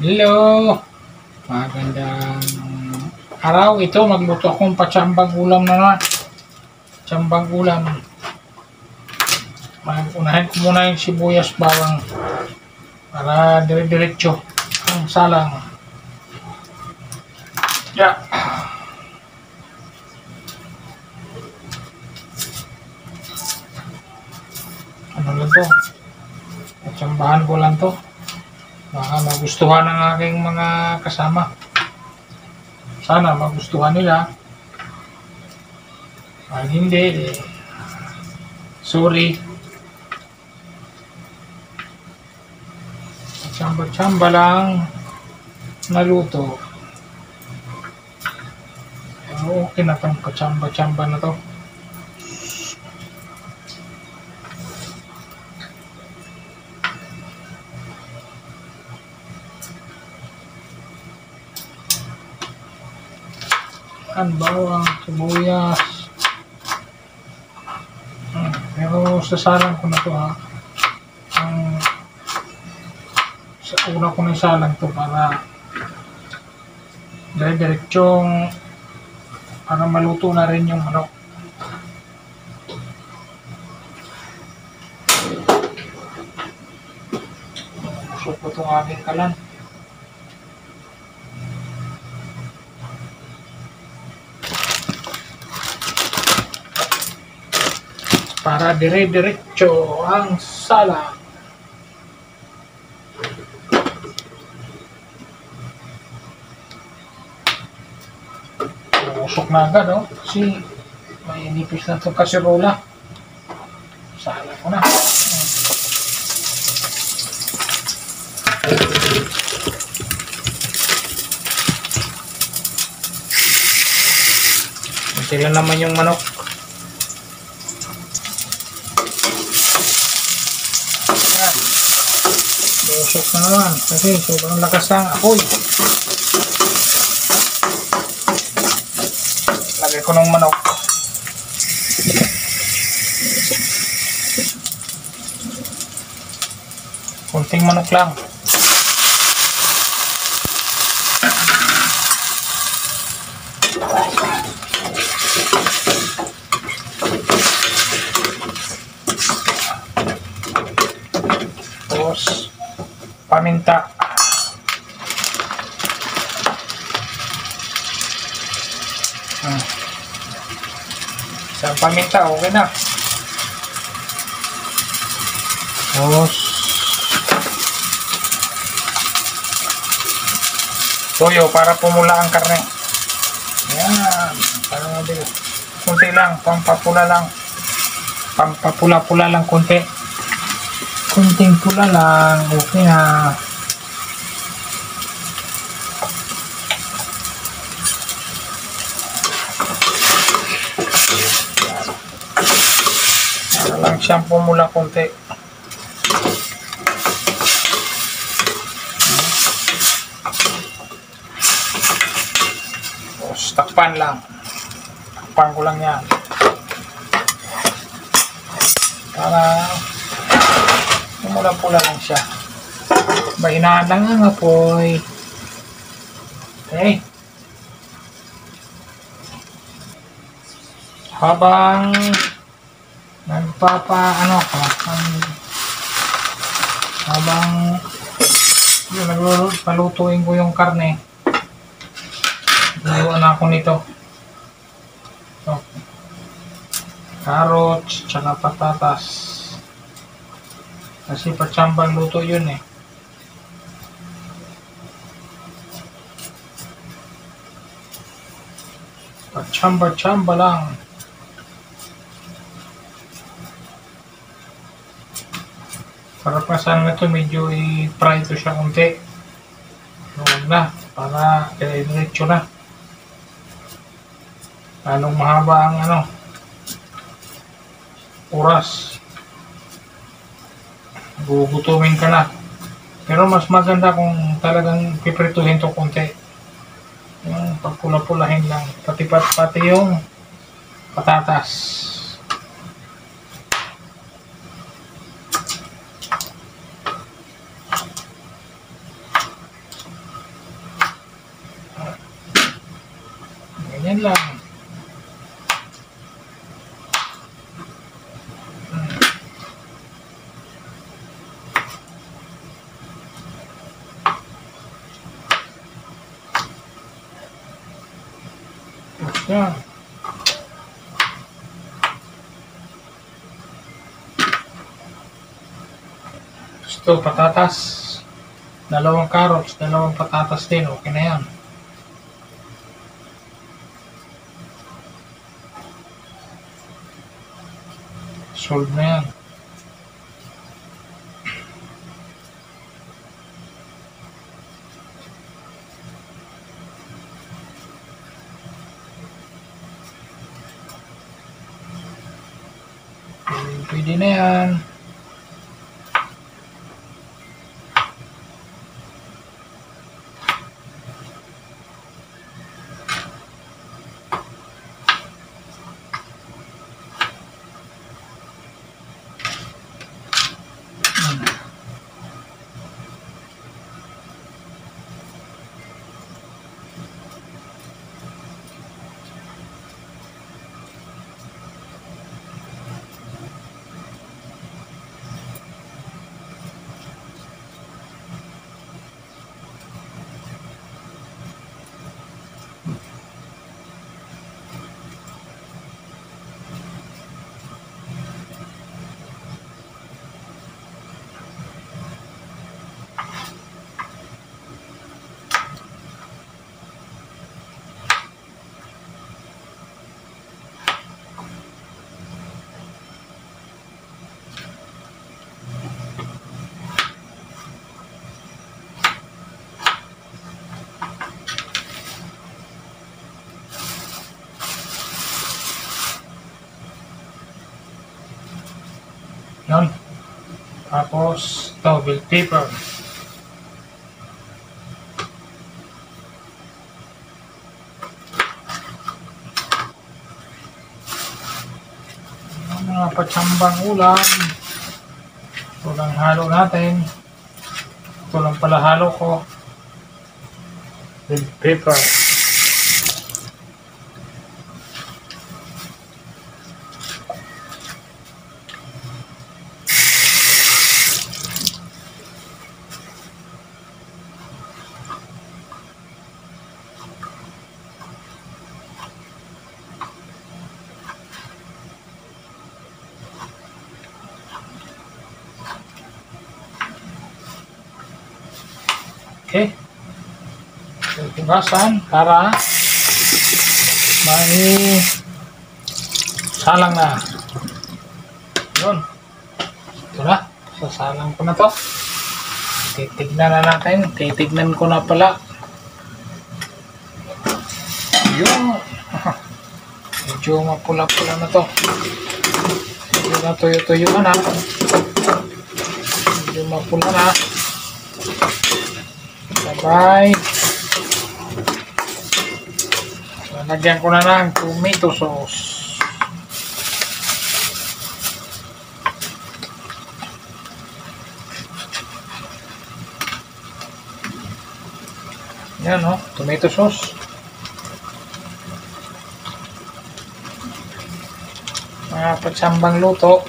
Hello! Magandang araw. Ito, magluto akong patsambang ulam na naman. Patsambang ulam. Unahin ko muna yung sibuyas bawang para dire-diretso ang salang. Yeah. Ano lang to? Patsambahan ko lang to. Baka magustuhan ng aking mga kasama. Sana magustuhan nila. Pag hindi, sorry. Tsamba-tsamba lang naluto. Okay na itong katsamba-tsamba na to. Ang bawang, sibuyas. Pero sasalang ko na to ha. Una ko na isalang to para dire-diretsyong para maluto na rin yung manok. Usok ko itong aking kalan. Para dire-diretso ang salang. Usok na agad kasi may nipis na itong kasirola. Salang ko na. Ito lang naman yung manok. Ayan. Usok na naman kasi sobrang lakas ng apoy. Lagay ko ng manok. Kunting manok lang. Tapos paminta. Sa paminta, okay na. Tapos toyo para pumula ang karne. Ayan. Para mabili. Kunti lang. Pampapula lang. Pampapula-pula lang kunti. Kunting pula lang. Okay na. Para lang siyang pumula kunti. Tapos takpan lang. Takpan ko lang yan. Para pumula-pula lang siya. Bahinaan lang ang apoy. Okay. Habang habang palutuin ko yung karne, gawin ako nito. So, carrots, tsaka patatas. Kasi patsambang luto yun eh. Patsamba-tsamba lang. Para pa sana ito medyo i-fry ito siya kunti. Huwag na. Para diretso na. Lalong mahaba ang oras. Gugutumin ka na. Pero mas maganda kung talagang piprituhin ito kunti. Yung pagpula-pulahin lang. Pati yung patatas. Ganyan lang. Yan. Gusto patatas. Dalawang carrots, dalawang patatas din. Okay na yan. Solve na yan. Pwede na yan. Yan. Tapos, towel paper. Mga patsambang ulam. Ito lang halo natin. Ito lang pala halo ko. With paper. Okay. Tugasan para may salang na. Yun. Ito na. Sasalang ko na to. Titignan na natin. Titignan ko na pala. Yun. Medyo mapula-pula na to. Medyo na tuyo-tuyo na. Medyo mapula na. Sabay. Lagyan ko na ng tomato sauce. Yan, tomato sauce. Mga patsambang luto.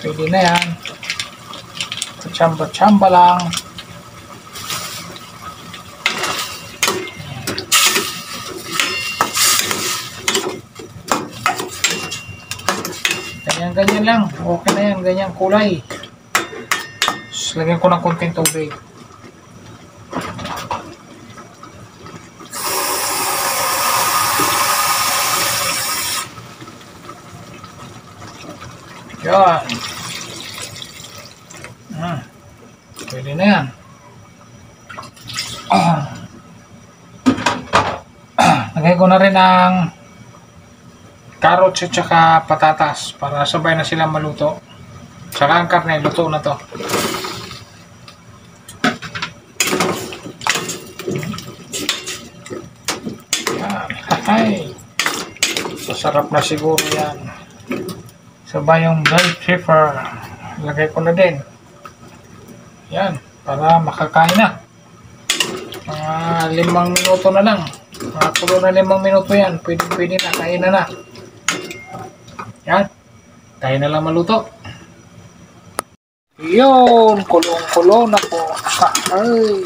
Pwede na yan. Patsamba-tsamba lang. Ganyan lang. Okay na yan. Ganyan kulay. Tapos, lagyan ko ng konting tubig. Yan. Pwede na yan. Lagay ko na rin ang carrots at saka patatas para sabay na sila maluto. Saka ang karne, luto na to. Yan. Hay. Masarap na siguro yan. Sabay yung bell pepper. Lagay ko na din. Yan. Para makakain na. Mga 5 minuto na lang. Nakakulo na 5 minuto yan. Pwede na. Kain na. Yan. Tayo na lang maluto. Yun. Kulong-kulo na po. Ay.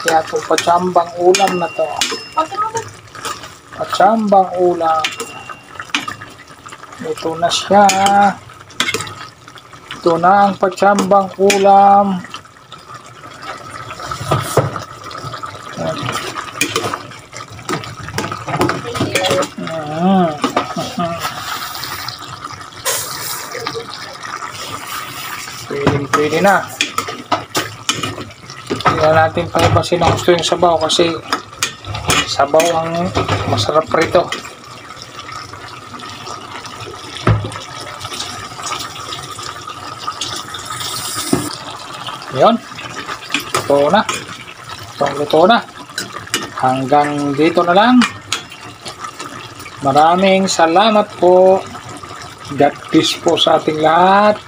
Kaya ito patsambang ulam na to. Patsambang ulam. Ito na siya. Ito na ang patsambang ulam. Pwede na. Hindi natin paibasin ang gusto yung sabaw kasi sabaw ang masarap rito. Yun. Luto na. Hanggang dito na lang. Maraming salamat po. God bless po sa ating lahat.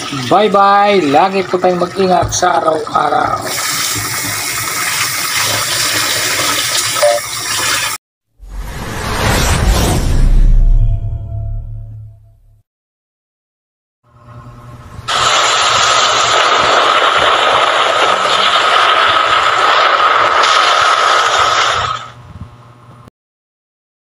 Bye-bye. Lagi po tayong mag-ingat sa araw-araw.